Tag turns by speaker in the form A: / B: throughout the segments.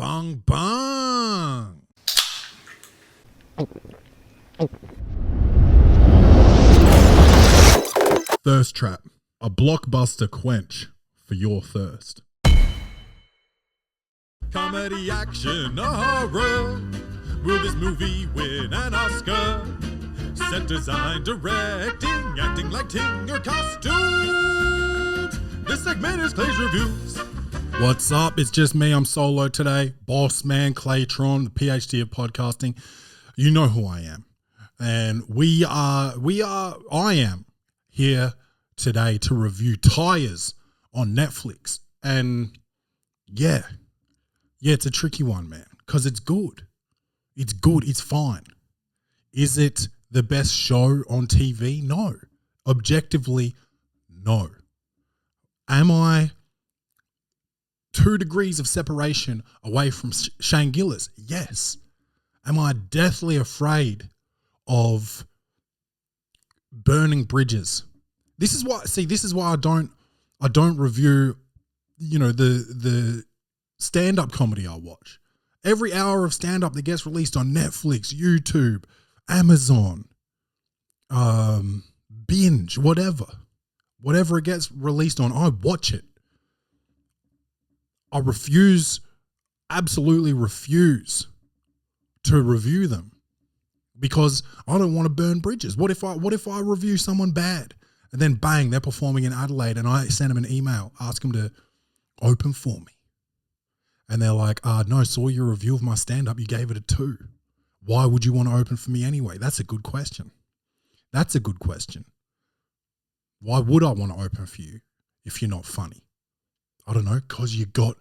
A: Bang, bang. Thirst Trap, a blockbuster quench for your thirst. Comedy, action, or horror. Will this movie win an Oscar? Set design, directing, acting, lighting, or costumes. This segment is Clay's Reviews. What's up? It's just me. I'm solo today. Boss man Claytron, the PhD of podcasting. You know who I am. And I am here today to review Tires on Netflix. And yeah, it's a tricky one, man, because it's good. It's good. It's fine. Is it the best show on TV? No. Objectively, no. Am I 2 degrees of separation away from Shane Gillis? Yes. Am I deathly afraid of burning bridges? This is why I don't review, the stand-up comedy I watch. Every hour of stand-up that gets released on Netflix, YouTube, Amazon, Binge, whatever it gets released on, I watch it. I absolutely refuse to review them because I don't want to burn bridges. What if I review someone bad and then bang, they're performing in Adelaide and I send them an email, ask them to open for me. And they're like, no, saw your review of my stand-up, you gave it a 2. Why would you want to open for me anyway? That's a good question. Why would I want to open for you if you're not funny? I don't know, because you got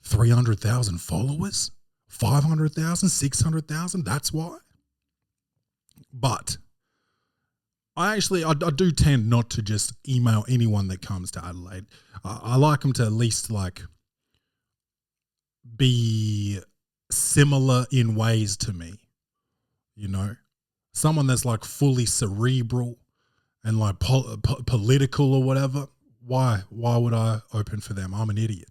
A: 300,000 followers, 500,000, 600,000. That's why. But I do tend not to just email anyone that comes to Adelaide. I like them to at least be similar in ways to me. Someone that's fully cerebral and political or whatever. Why would I open for them? I'm an idiot.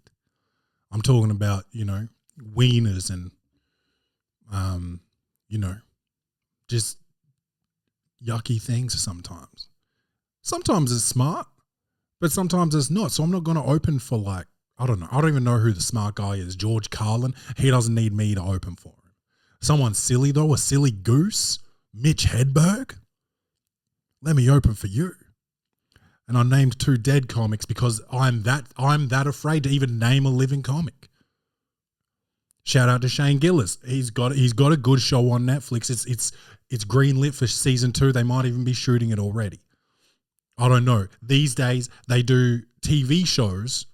A: I'm talking about, wieners and, just yucky things sometimes. Sometimes it's smart, but sometimes it's not. So I'm not going to open for I don't know. I don't even know who the smart guy is. George Carlin. He doesn't need me to open for him. Someone silly though, a silly goose, Mitch Hedberg. Let me open for you. And I named 2 dead comics because I'm that afraid to even name a living comic. Shout out to Shane Gillis. He's got a good show on Netflix. It's greenlit for season 2. They might even be shooting it already. I don't know. These days they do TV shows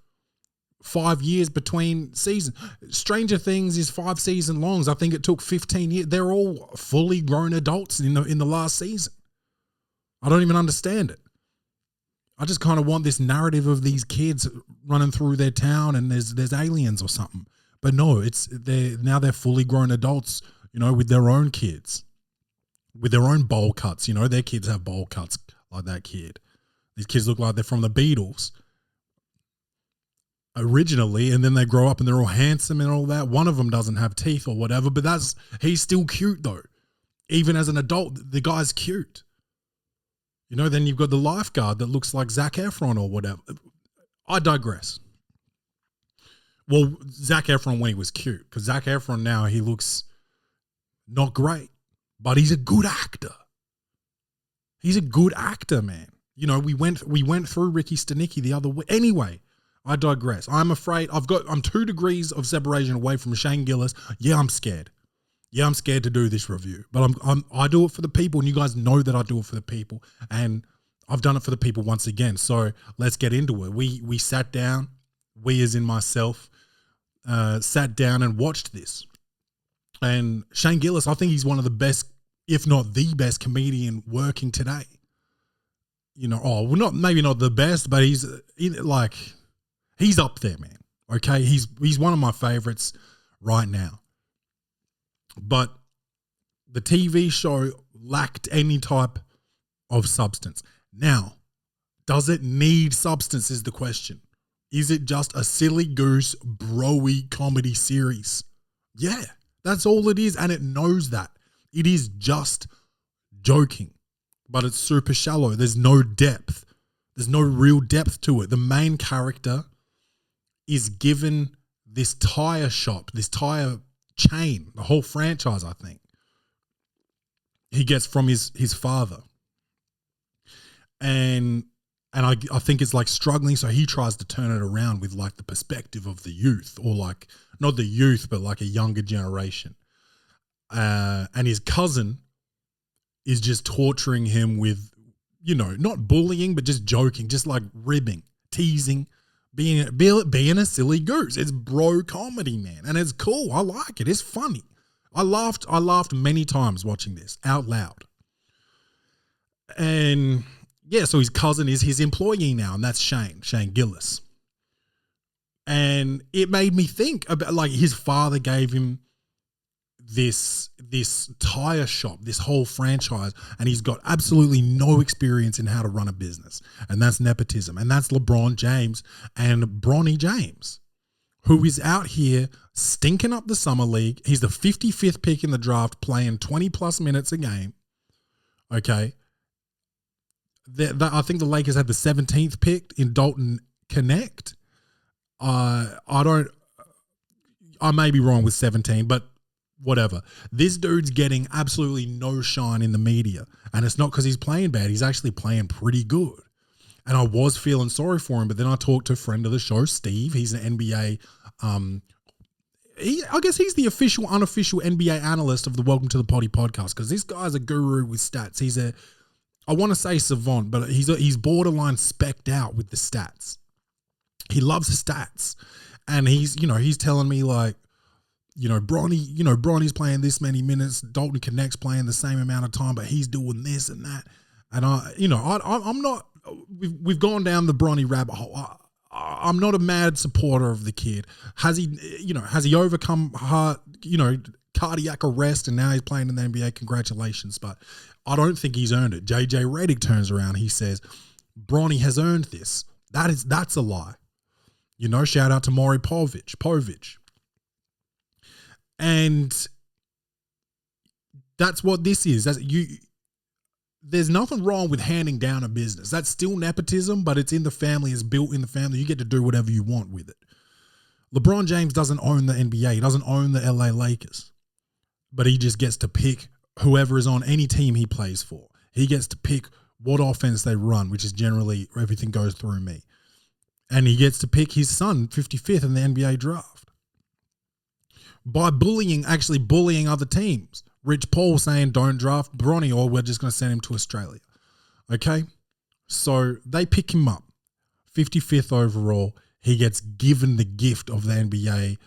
A: 5 years between seasons. Stranger Things is 5 season longs. I think it took 15 years. They're all fully grown adults in the last season. I don't even understand it. I just kind of want this narrative of these kids running through their town and there's aliens or something. But no, they're fully grown adults, with their own kids, with their own bowl cuts. Their kids have bowl cuts like that kid. These kids look like they're from the Beatles originally, and then they grow up and they're all handsome and all that. One of them doesn't have teeth or whatever, but he's still cute though. Even as an adult, the guy's cute. Then you've got the lifeguard that looks like Zac Efron or whatever. I digress. Well, Zac Efron when he was cute, because Zac Efron now, he looks not great, but he's a good actor. He's a good actor, man. We went through Ricky Stenicki the other way. Anyway, I digress. I'm afraid I'm 2 degrees of separation away from Shane Gillis. Yeah, I'm scared. Yeah, I'm scared to do this review, but I do it for the people, and you guys know that I do it for the people, and I've done it for the people once again. So let's get into it. We sat down, we as in myself, sat down and watched this. And Shane Gillis, I think he's one of the best, if not the best comedian working today. Maybe not the best, but he's up there, man. Okay, he's one of my favorites right now. But the TV show lacked any type of substance. Now, does it need substance is the question. Is it just a silly goose bro-y comedy series? Yeah, that's all it is, and it knows that. It is just joking, but it's super shallow. There's no depth. There's no real depth to it. The main character is given this tire shop, this tire chain, the whole franchise, I think. He gets from his father. And I think it's like struggling, so he tries to turn it around with like the perspective of the youth, or like not the youth, but like a younger generation. And his cousin is just torturing him with, not bullying, but just joking, just like ribbing, teasing, being a silly goose. It's bro comedy, man, and it's cool. I like it. It's funny. I laughed many times watching this out loud. And yeah, so his cousin is his employee now, and that's Shane Gillis. And it made me think about, like, his father gave him this tire shop, this whole franchise, and he's got absolutely no experience in how to run a business. And that's nepotism. And that's LeBron James and Bronny James, who is out here stinking up the summer league. He's the 55th pick in the draft, playing 20 plus minutes a game. Okay. I think the Lakers had the 17th pick in Dalton Connect. I may be wrong with 17, but whatever. This dude's getting absolutely no shine in the media, and it's not because he's playing bad. He's actually playing pretty good. And I was feeling sorry for him, but then I talked to a friend of the show, Steve. He's an NBA. I guess he's the unofficial NBA analyst of the Welcome to the Poddy podcast, because this guy's a guru with stats. I want to say savant, but he's borderline specced out with the stats. He loves stats, and he's telling me like, Bronny's playing this many minutes, Dalton Connect's playing the same amount of time, but he's doing this and that. And I'm not. We've gone down the Bronny rabbit hole. I'm not a mad supporter of the kid. Has he overcome cardiac arrest, and now he's playing in the NBA? Congratulations, but I don't think he's earned it. JJ Redick turns around. He says, Bronny has earned this. That's a lie. Shout out to Maury Povich. And that's what this is. There's nothing wrong with handing down a business. That's still nepotism, but it's in the family. It's built in the family. You get to do whatever you want with it. LeBron James doesn't own the NBA. He doesn't own the LA Lakers, but he just gets to pick whoever is on any team he plays for. He gets to pick what offense they run, which is generally everything goes through me. And he gets to pick his son 55th in the NBA draft by bullying other teams. Rich Paul saying, don't draft Bronny, or we're just going to send him to Australia. Okay? So they pick him up. 55th overall. He gets given the gift of the NBA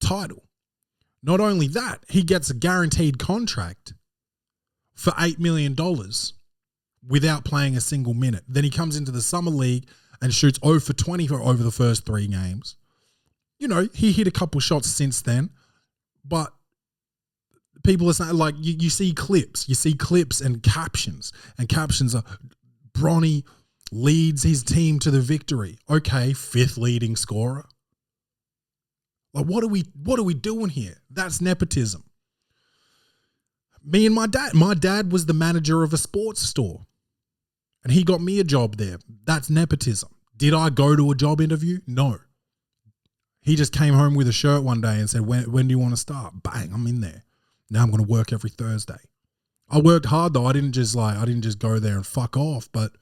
A: title. Not only that, he gets a guaranteed contract for $8 million without playing a single minute. Then he comes into the summer league and shoots 0 for 20 over the first 3 games. He hit a couple shots since then, but people are saying, like, you see clips and captions are, Bronny leads his team to the victory. Okay, 5th leading scorer. Like, what are we doing here? That's nepotism. Me and my dad was the manager of a sports store, and he got me a job there. That's nepotism. Did I go to a job interview? No. He just came home with a shirt one day and said, when do you want to start? Bang, I'm in there. Now I'm going to work every Thursday. I worked hard though. I didn't just go there and fuck off, but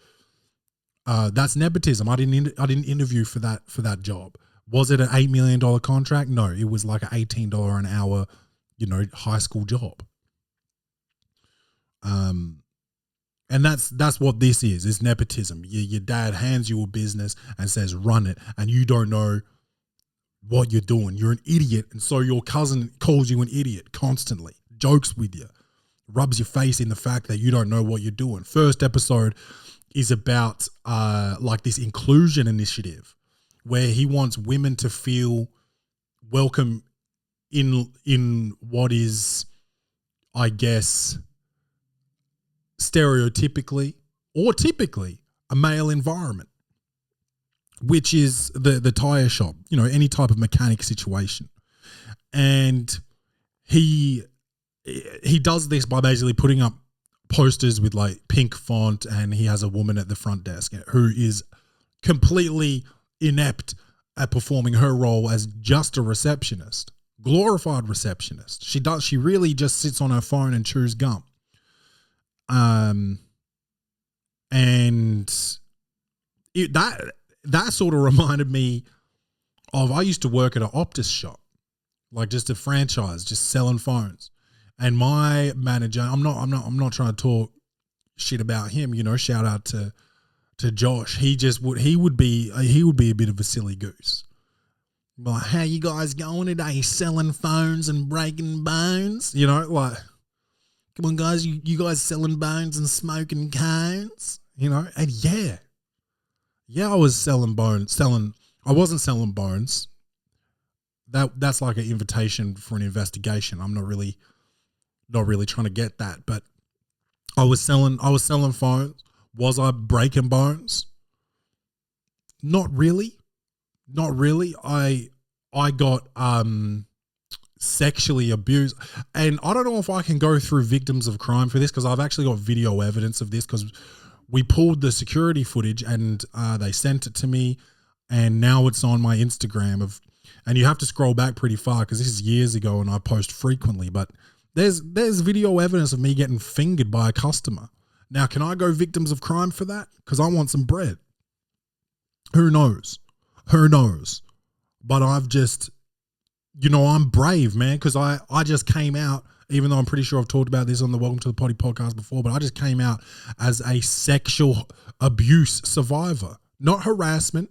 A: that's nepotism. I didn't interview for that job. Was it an $8 million contract? No, it was like an $18 an hour, high school job. And that's what this is. It's nepotism. Your dad hands you a business and says, run it, and you don't know what you're doing. You're an idiot, and so your cousin calls you an idiot constantly, jokes with you, rubs your face in the fact that you don't know what you're doing. First episode is about like this inclusion initiative where he wants women to feel welcome in what is, I guess, stereotypically or typically a male environment. which is the tire shop, you know, any type of mechanic situation. And he does this by basically putting up posters with like pink font, and he has a woman at the front desk who is completely inept at performing her role as just a receptionist, glorified receptionist. She really just sits on her phone and chews gum. And that sort of reminded me of, I used to work at an Optus shop, like just a franchise, just selling phones. And my manager, I'm not trying to talk shit about him, you know, shout out to Josh. He would be a bit of a silly goose. Like, how you guys going today? Selling phones and breaking bones? You know, like, come on guys, you guys selling bones and smoking cones? You know, and yeah, I was selling bones. I wasn't selling bones. That's like an invitation for an investigation. I'm not really trying to get that, but I was selling phones. Was I breaking bones? Not really. I got sexually abused, and I don't know if I can go through victims of crime for this, because I've actually got video evidence of this, because we pulled the security footage and they sent it to me, and now it's on my Instagram and you have to scroll back pretty far because this is years ago and I post frequently, but there's video evidence of me getting fingered by a customer. Now, can I go victims of crime for that? Because I want some bread. Who knows? But I've just, you know, I'm brave, man, because I just came out, even though I'm pretty sure I've talked about this on the Welcome to the Poddy podcast before, but I just came out as a sexual abuse survivor. Not harassment.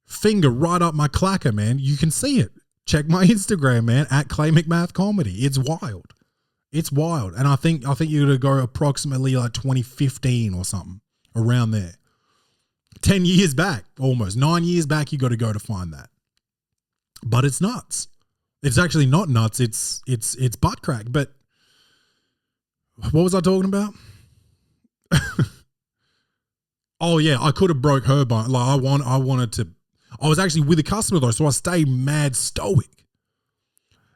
A: Finger right up my clacker, man. You can see it. Check my Instagram, man, at Clay McMath Comedy. It's wild. And I think you're going to go approximately like 2015 or something, around there. 10 years back, almost 9 years back, you got to go to find that. But it's nuts. It's actually not nuts. It's butt crack. But what was I talking about? Oh yeah, I could have broke her bone. Like I wanted to. I was actually with a customer though, so I stayed mad stoic.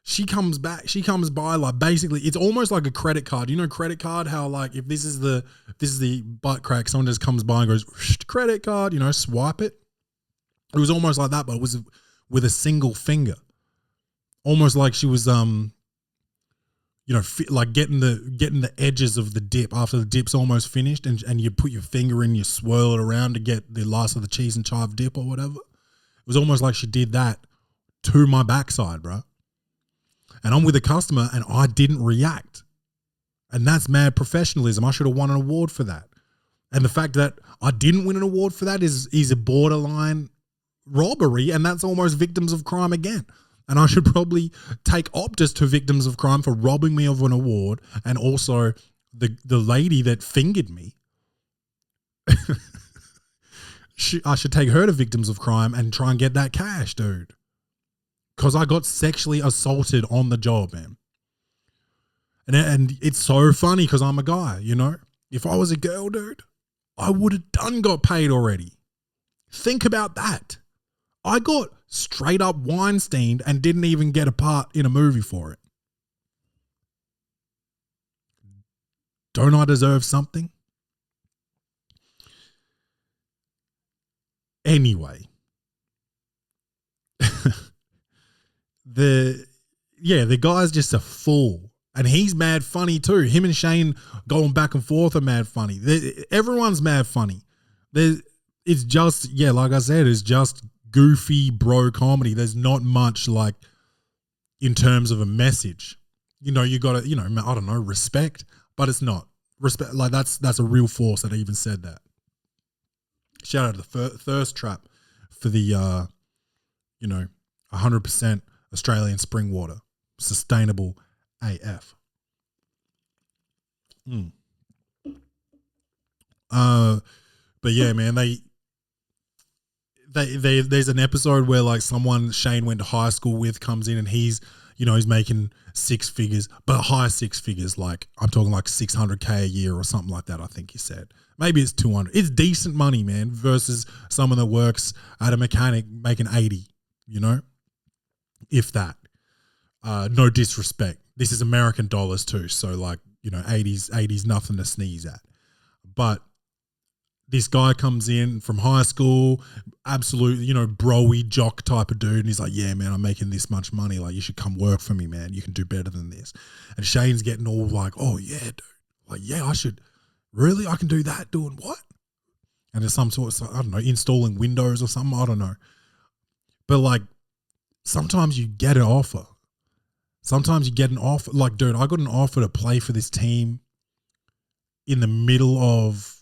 A: She comes by, like, basically it's almost like a credit card. You know, credit card, how like if this is the butt crack, someone just comes by and goes, credit card, you know, swipe it. It was almost like that, but it was with a single finger. Almost like she was you know, like getting the edges of the dip after the dip's almost finished, and you put your finger in, you swirl it around to get the last of the cheese and chive dip or whatever. It was almost like she did that to my backside, bro. And I'm with a customer and I didn't react. And that's mad professionalism. I should have won an award for that. And the fact that I didn't win an award for that is a borderline robbery, and that's almost victims of crime again. And I should probably take Optus to victims of crime for robbing me of an award, and also the lady that fingered me. I should take her to victims of crime and try and get that cash, dude. Because I got sexually assaulted on the job, man. And it's so funny because I'm a guy, you know. If I was a girl, dude, I would have got paid already. Think about that. I got straight up Weinsteined and didn't even get a part in a movie for it. Don't I deserve something? Anyway. The guy's just a fool. And he's mad funny too. Him and Shane going back and forth are mad funny. Everyone's mad funny. It's just, yeah, like I said, it's just goofy bro comedy. There's not much like in terms of a message. You know, you got to, you know, I don't know, respect, but it's not. Respect, like that's a real force that even said that. Shout out to the Thirst Trap for the, you know, 100% Australian spring water. Sustainable AF. But yeah, man, there's an episode where like someone Shane went to high school with comes in and he's he's making six figures, but high six figures. Like I'm talking like 600K a year or something like that. I think he said maybe it's 200. It's decent money, man, versus someone that works at a mechanic making 80, if that. No disrespect. This is American dollars too. So like, 80s, nothing to sneeze at. But this guy comes in from high school, absolute, bro-y jock type of dude. And he's like, yeah, man, I'm making this much money. Like, you should come work for me, man. You can do better than this. And Shane's getting all like, oh, yeah, dude. Like, yeah, I should. Really? I can do that? Doing what? And there's some sort of, I don't know, installing Windows or something. I don't know. But like, sometimes you get an offer. Sometimes you get an offer. Like, dude, I got an offer to play for this team in the middle of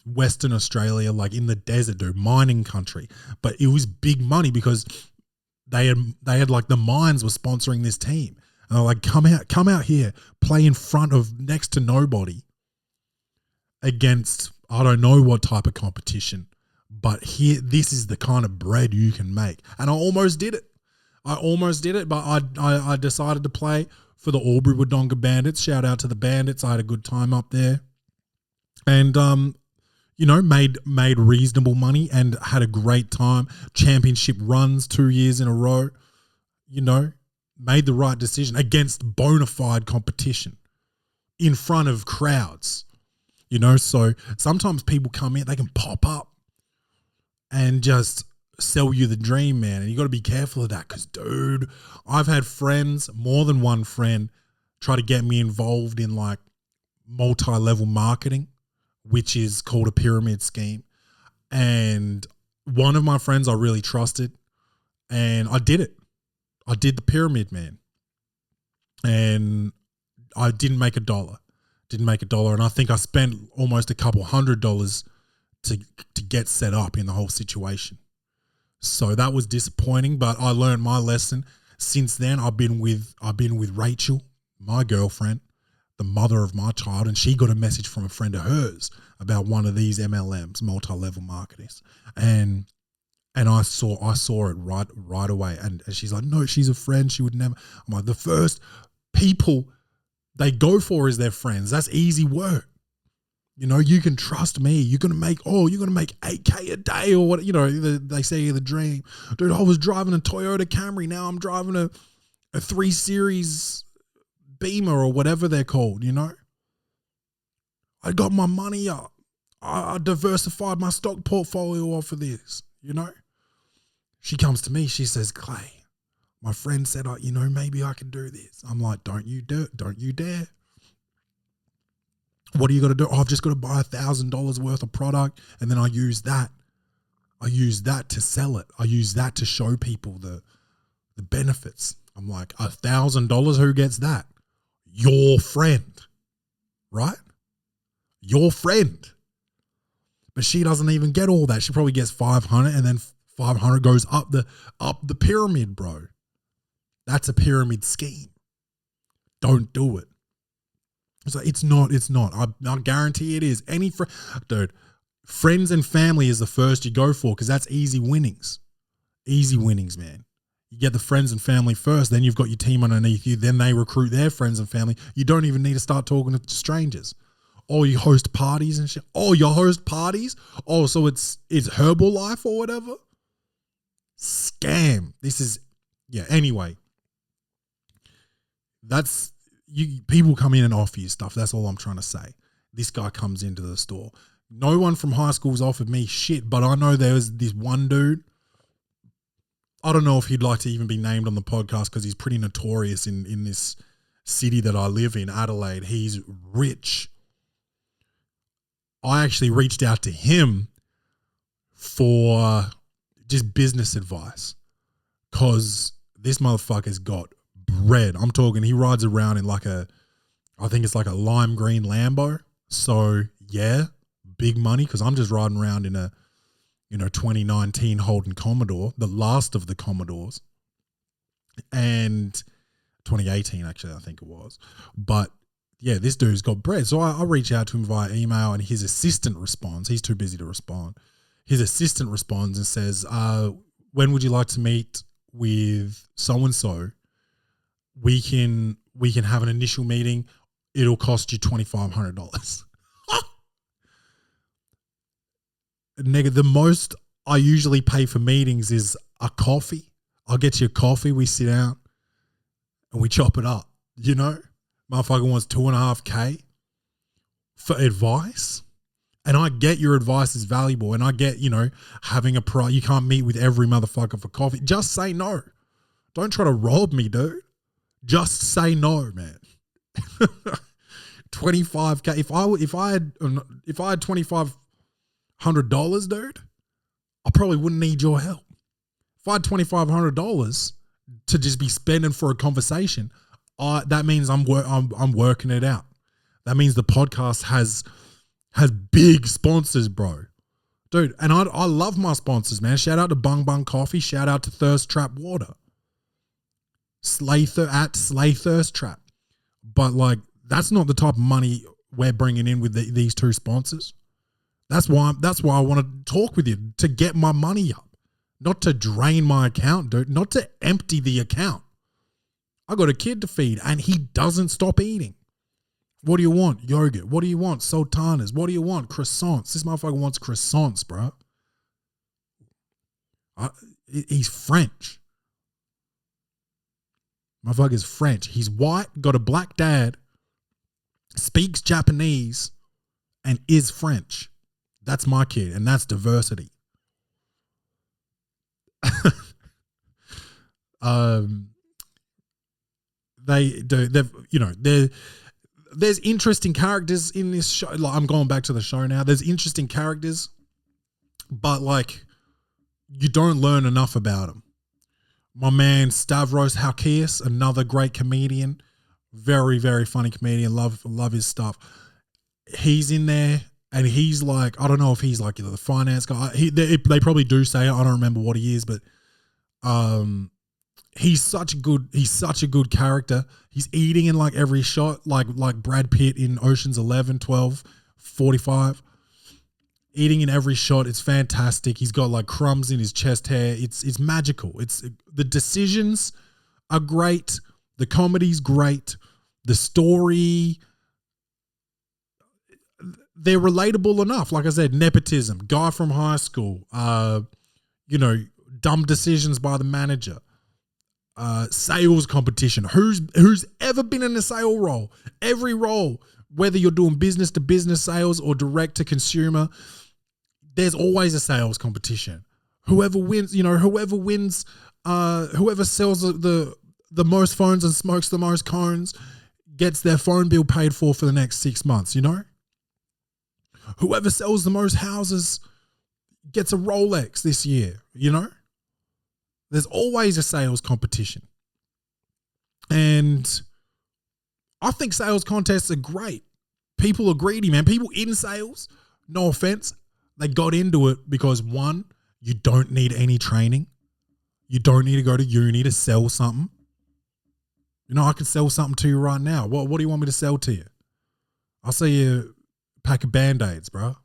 A: Western Australia, like in the desert, dude, mining country. But it was big money because they had like the mines were sponsoring this team. And they're like, come out here, play in front of next to nobody against I don't know what type of competition. But here, this is the kind of bread you can make. And I almost did it. But I decided to play for the Albury Wodonga Bandits. Shout out to the Bandits. I had a good time up there. And made reasonable money and had a great time. Championship runs 2 years in a row. Made the right decision against bona fide competition in front of crowds. So sometimes people come in, they can pop up and just sell you the dream, man. And you got to be careful of that because, dude, I've had friends, more than one friend, try to get me involved in like multi-level marketing, which is called a pyramid scheme. And one of my friends I really trusted, and I did it. I did the pyramid, man. And I didn't make $1. And I think I spent almost a couple $100 to get set up in the whole situation. So that was disappointing, but I learned my lesson. Since then, I've been with Rachel, my girlfriend, the mother of my child, and she got a message from a friend of hers about one of these MLMs, multi-level marketers, and I saw it right away, and she's like, no, she's a friend, she would never. I'm like, the first people they go for is their friends. That's easy work. You can trust me. You're gonna make 8K a day or what? They say the dream, dude. I was driving a Toyota Camry. Now I'm driving a 3 Series Beamer or whatever they're called, I got my money up. I diversified my stock portfolio off of this, She comes to me, she says, Clay, my friend said, maybe I can do this. I'm like, don't you dare. What are you going to do? I've just got to buy $1,000 worth of product and then I use that to sell it. I use that to show people the benefits. I'm like, $1,000, who gets that? Your friend, right? Your friend. But she doesn't even get all that. She probably gets 500 and then 500 goes up the pyramid, bro. That's a pyramid scheme. Don't do it. It's like, it's not. I guarantee it is. Dude, friends and family is the first you go for because that's easy winnings. Easy winnings, man. You get the friends and family first, then you've got your team underneath you, then they recruit their friends and family. You don't even need to start talking to strangers. Oh, you host parties and shit. Oh, you host parties? Oh, so it's Herbalife or whatever? Scam. Anyway. People come in and offer you stuff. That's all I'm trying to say. This guy comes into the store. No one from high school's offered me shit, but I know there was this one dude. I don't know if he'd like to even be named on the podcast because he's pretty notorious in this city that I live in, Adelaide. He's rich. I actually reached out to him for just business advice because this motherfucker's got bread. I'm talking, he rides around in I think it's like a lime green Lambo. So yeah, big money because I'm just riding around in a 2019 Holden Commodore, the last of the Commodores, and 2018 actually I think it was. But yeah, this dude's got bread. So I reach out to him via email and his assistant responds. He's too busy to respond. His assistant responds and says, when would you like to meet with so-and-so we can have an initial meeting. It'll cost you $2,500. Nigga, the most I usually pay for meetings is a coffee. I'll get you a coffee. We sit down and we chop it up. You know, motherfucker wants $2.5K for advice. And I get your advice is valuable. And I get, you know, having you can't meet with every motherfucker for coffee. Just say no. Don't try to rob me, dude. Just say no, man. $25K. If I had $2,500, dude, I probably wouldn't need your help. If I had $2,500 to just be spending for a conversation, that means I'm working it out. That means the podcast has big sponsors, bro. Dude, and I love my sponsors, man. Shout out to Bung Bung Coffee. Shout out to Thirst Trap Water. Slay Thirst Trap. But like, that's not the type of money we're bringing in with these two sponsors. That's why I want to talk with you, to get my money up, not to drain my account, dude, not to empty the account. I got a kid to feed and he doesn't stop eating. What do you want? Yogurt. What do you want? Sultanas. What do you want? Croissants. This motherfucker wants croissants, bro. He's French. Motherfucker's French. He's white, got a black dad, speaks Japanese, and is French. That's my kid, and that's diversity. There's interesting characters in this show. Like, I'm going back to the show now. There's interesting characters, but like, you don't learn enough about them. My man Stavros Halkias, another great comedian, very, very funny comedian. Love his stuff. He's in there, and he's like, I don't know if he's like, you know, the finance guy. They probably do say it. I don't remember what he is, but he's such a good character. He's eating in like every shot, like Brad Pitt in Ocean's 11, 12, 45. Eating in every shot. It's fantastic. He's got like crumbs in his chest hair. It's magical. The decisions are great. The comedy's great. The story, they're relatable enough. Like I said, nepotism, guy from high school, dumb decisions by the manager, sales competition. Who's ever been in a sale role? Every role, whether you're doing business to business sales or direct to consumer, there's always a sales competition. Whoever wins, whoever sells the most phones and smokes the most cones gets their phone bill paid for the next 6 months, Whoever sells the most houses gets a Rolex this year, There's always a sales competition. And I think sales contests are great. People are greedy, man. People in sales, no offense, they got into it because, one, you don't need any training. You don't need to go to uni to sell something. I can sell something to you right now. What do you want me to sell to you? I'll sell you a pack of Band-Aids, bro.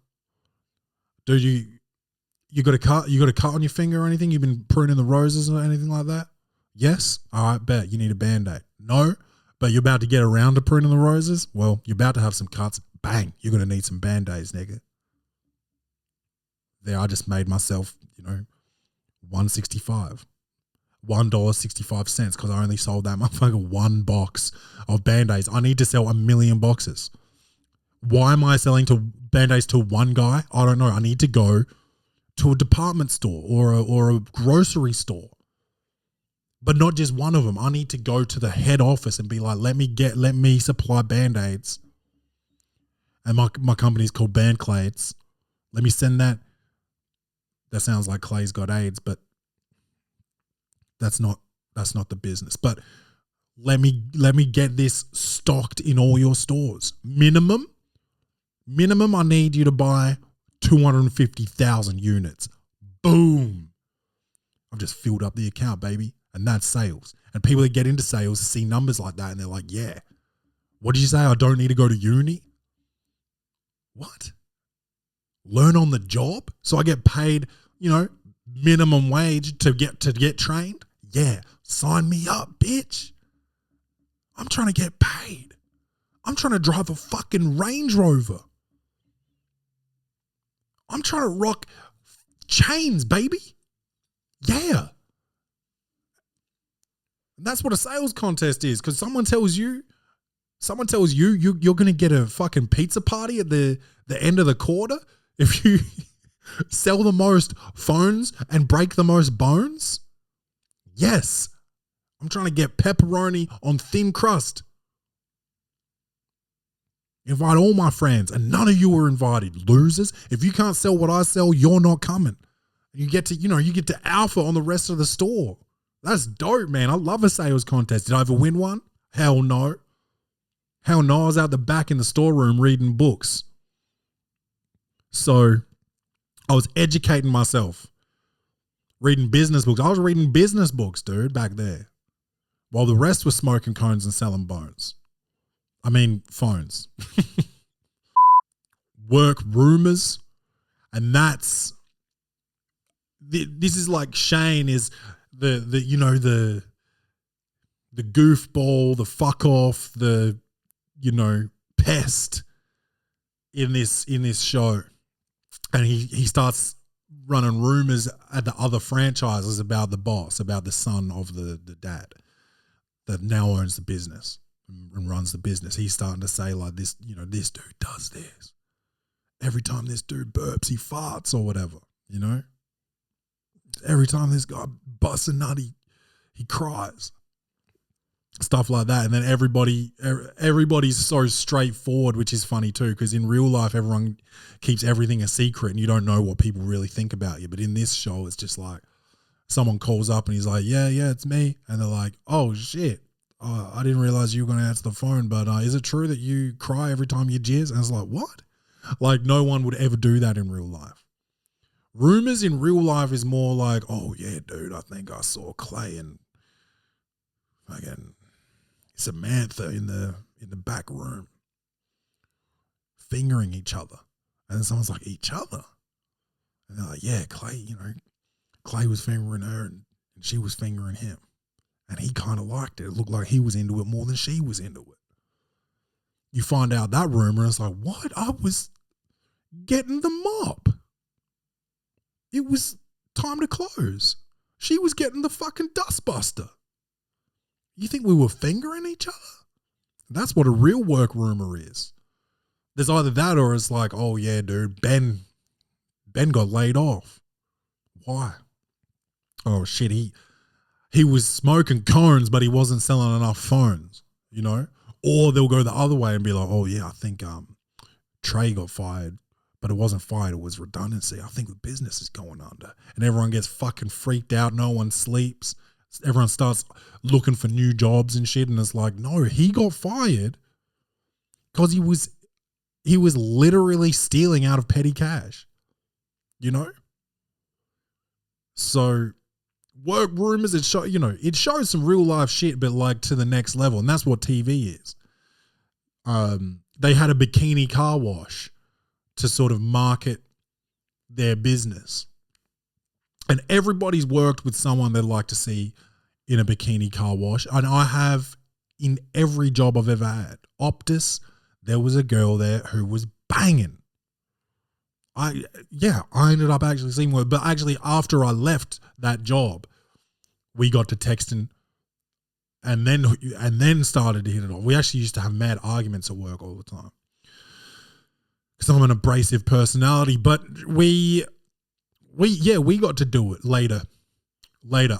A: Dude, you got a cut on your finger or anything? You've been pruning the roses or anything like that? Yes? All right, bet. You need a Band-Aid. No? But you're about to get around to pruning the roses? Well, you're about to have some cuts. Bang. You're going to need some Band-Aids, nigga. There, I just made myself, $1.65. $1.65 because I only sold that motherfucker one box of Band-Aids. I need to sell 1 million boxes. Why am I selling Band-Aids to one guy? I don't know. I need to go to a department store or a grocery store. But not just one of them. I need to go to the head office and be like, let me supply Band-Aids. And my company's called Band-Clades. Let me send that. That sounds like Clay's got AIDS, but that's not the business. But let me get this stocked in all your stores. Minimum, I need you to buy 250,000 units. Boom. I've just filled up the account, baby. And that's sales. And people that get into sales see numbers like that and they're like, yeah. What did you say? I don't need to go to uni? What? Learn on the job? So I get paid, minimum wage to get trained? Yeah. Sign me up, bitch. I'm trying to get paid. I'm trying to drive a fucking Range Rover. I'm trying to rock chains, baby. Yeah. And that's what a sales contest is, because someone tells you you're going to get a fucking pizza party at the end of the quarter if you sell the most phones and break the most bones. Yes. I'm trying to get pepperoni on thin crust. Invite all my friends, and none of you are invited. Losers. If you can't sell what I sell, you're not coming. You get to alpha on the rest of the store. That's dope, man. I love a sales contest. Did I ever win one? Hell no. Hell no. I was out the back in the storeroom reading books. So I was educating myself, reading business books. I was reading business books, dude, back there, while the rest were smoking cones and selling phones. Work rumors. And this is like Shane is the goofball, the fuck off, the pest in this show. And he starts running rumors at the other franchises about the boss, about the son of the dad that now owns the business and runs the business. He's starting to say like this, this dude does this. Every time this dude burps, he farts or whatever, Every time this guy busts a nut, he cries. Stuff like that. And then everybody's so straightforward, which is funny too, because in real life, everyone keeps everything a secret and you don't know what people really think about you. But in this show, it's just like someone calls up and he's like, yeah, it's me. And they're like, oh shit, I didn't realize you were going to answer the phone, but is it true that you cry every time you jizz? And it's like, what? Like no one would ever do that in real life. Rumors in real life is more like, oh yeah, dude, I think I saw Clay and fucking Samantha in the back room fingering each other. And then someone's like, each other? And they're like, yeah, Clay, Clay was fingering her and she was fingering him. And he kind of liked it. It looked like he was into it more than she was into it. You find out that rumor and it's like, what? I was getting the mop. It was time to close. She was getting the fucking dustbuster. You think we were fingering each other? That's what a real work rumor is. There's either that or it's like, oh yeah, dude, Ben got laid off. Why? Oh shit, he was smoking cones, but he wasn't selling enough phones, Or they'll go the other way and be like, oh yeah, I think Trey got fired, but it wasn't fired, it was redundancy. I think the business is going under. And everyone gets fucking freaked out. No one sleeps. Everyone starts looking for new jobs and shit. And it's like, no, he got fired because he was literally stealing out of petty cash, So work rumors, it shows some real life shit, but like to the next level. And that's what TV is. They had a bikini car wash to sort of market their business. And everybody's worked with someone they'd like to see in a bikini car wash. And I have in every job I've ever had. Optus, there was a girl there who was banging. I ended up actually seeing her. But actually after I left that job, we got to texting and then started to hit it off. We actually used to have mad arguments at work all the time. Because I'm an abrasive personality, but we got to do it later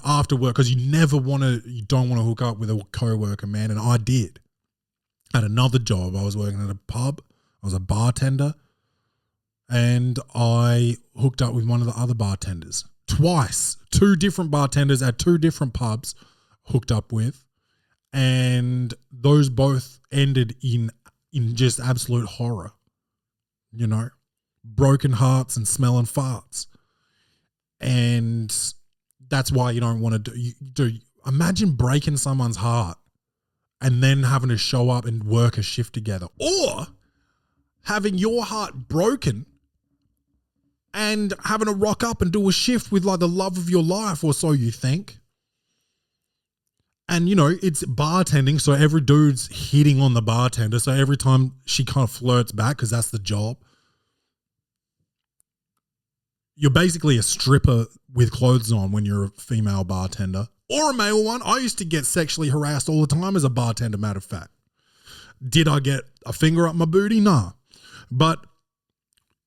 A: after work, because you don't want to hook up with a coworker, man. And I did. At another job, I was working at a pub. I was a bartender, and I hooked up with one of the other bartenders twice. 2 different bartenders at 2 different pubs hooked up with, and those both ended in just absolute horror. Broken hearts and smelling farts. And that's why you don't want to do. Imagine breaking someone's heart and then having to show up and work a shift together, or having your heart broken and having to rock up and do a shift with like the love of your life, or so you think. And, you know, it's bartending, so every dude's hitting on the bartender. So every time she kind of flirts back, because that's the job, you're basically a stripper with clothes on when you're a female bartender or a male one. I used to get sexually harassed all the time as a bartender, matter of fact. Did I get a finger up my booty? Nah. But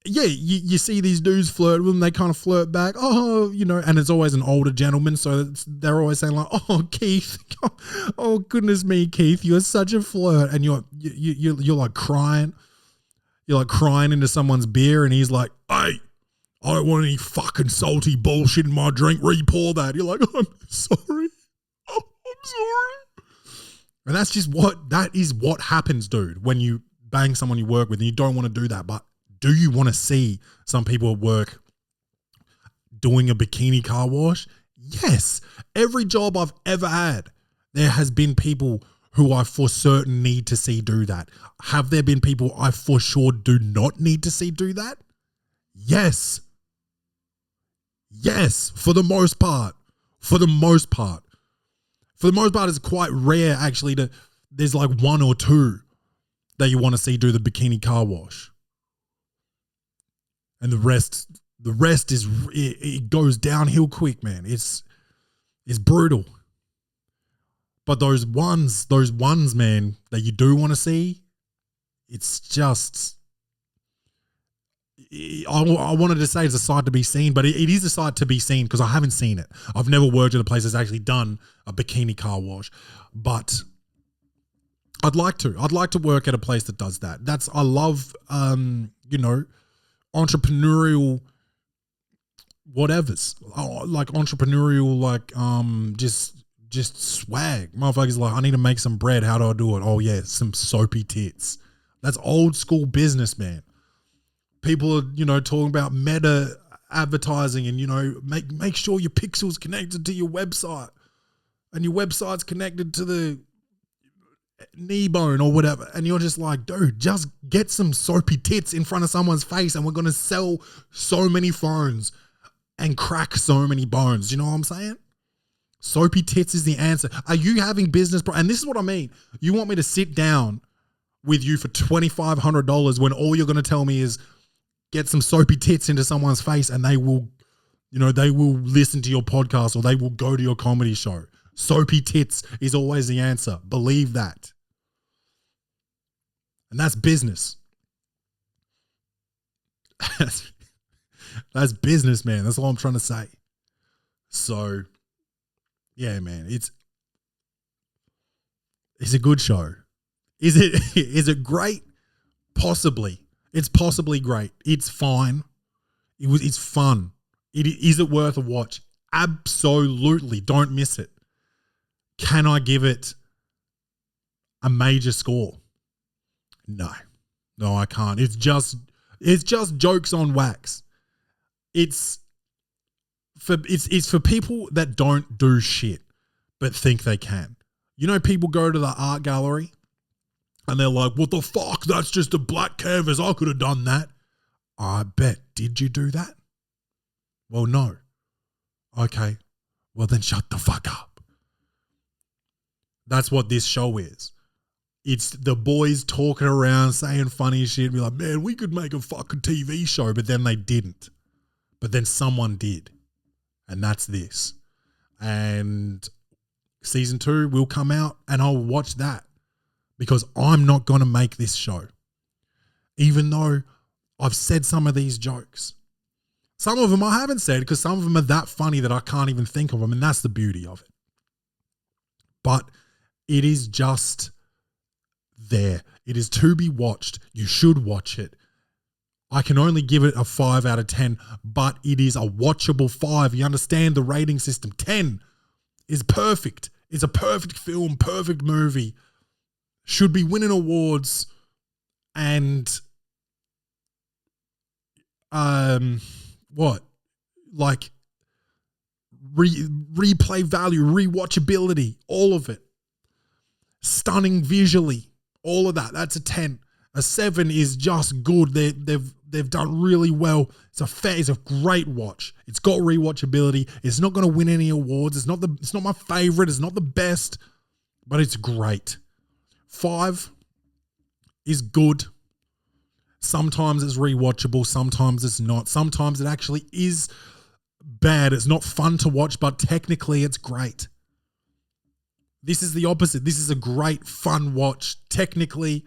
A: yeah, you see these dudes flirt with them, they kind of flirt back, oh, you know, and it's always an older gentleman, so they're always saying like, oh, Keith, oh, goodness me, Keith, you're such a flirt, and you're like crying, into someone's beer, and he's like, hey, I don't want any fucking salty bullshit in my drink, re-pour that. You're like, I'm sorry, oh, I'm sorry. And that is what happens, dude, when you bang someone you work with, and you don't want to do that, but do you want to see some people at work doing a bikini car wash? Yes. Every job I've ever had, there has been people who I for certain need to see do that. Have there been people I for sure do not need to see do that? Yes. Yes, for the most part. For the most part, it's quite rare actually there's like one or two that you want to see do the bikini car wash. And the rest is, it goes downhill quick, man. It's brutal. But those ones, man, that you do want to see, it's just, I wanted to say it's a sight to be seen, but it is a sight to be seen because I haven't seen it. I've never worked at a place that's actually done a bikini car wash, but I'd like to. I'd like to work at a place that does that. I love, you know, entrepreneurial whatevers, like entrepreneurial, like just swag. Motherfuckers like, I need to make some bread. How do I do it? Oh yeah, some soapy tits. That's old school business, man. People are, you know, talking about meta advertising and, you know, make sure your pixel's connected to your website and your website's connected to the knee bone or whatever, and you're just like, dude, just get some soapy tits in front of someone's face and we're going to sell so many phones and crack so many bones. You know what I'm saying? Soapy tits is the answer. Are you having business? And this is what I mean. You want me to sit down with you for $2,500 when all you're going to tell me is get some soapy tits into someone's face and they will, you know, they will listen to your podcast or they will go to your comedy show. Soapy tits is always the answer. Believe that. And that's business. That's business, man. That's all I'm trying to say. So, yeah, man, it's a good show. Is it great? Possibly. It's possibly great. It's fine. It's fun. Is it worth a watch? Absolutely. Don't miss it. Can I give it a major score? No, I can't. It's just jokes on wax. It's for people that don't do shit but think they can. You know, people go to the art gallery and they're like, what the fuck? That's just a black canvas. I could have done that. I bet. Did you do that? Well, no. Okay. Well, then shut the fuck up. That's what this show is. It's the boys talking around, saying funny shit, and be like, man, we could make a fucking TV show, but then they didn't. But then someone did. And that's this. And season 2 will come out and I'll watch that because I'm not going to make this show. Even though I've said some of these jokes. Some of them I haven't said because some of them are that funny that I can't even think of them, and that's the beauty of it. But it is just there. It is to be watched. You should watch it. I can only give it a 5 out of 10, but it is a watchable 5. You understand the rating system. 10 is perfect. It's a perfect film, perfect movie. Should be winning awards and what? Like replay value, rewatchability, all of it. Stunning visually, all of that. That's a 10. A 7 is just good. They've done really well. It's a great watch. It's got rewatchability. It's not going to win any awards. It's not my favorite. It's not the best, but it's great. 5 is good. Sometimes it's rewatchable. Sometimes it's not. Sometimes it actually is bad. It's not fun to watch, but technically it's great. This is the opposite. This is a great, fun watch. Technically,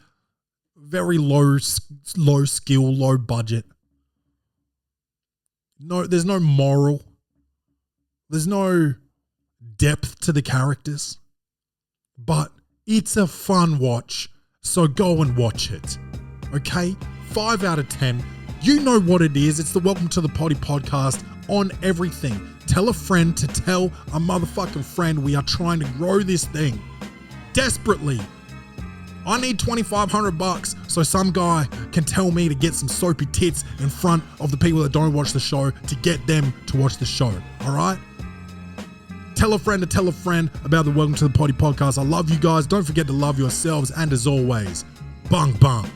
A: very low skill, low budget. No, there's no moral. There's no depth to the characters. But it's a fun watch, so go and watch it. Okay? 5 out of 10. You know what it is. It's the Welcome to the Poddy podcast on everything. Tell a friend to tell a motherfucking friend. We are trying to grow this thing desperately. I need $2,500 so some guy can tell me to get some soapy tits in front of the people that don't watch the show to get them to watch the show. All right? Tell a friend to tell a friend about the Welcome to the Poddy podcast. I love you guys. Don't forget to love yourselves. And as always, bang, bang.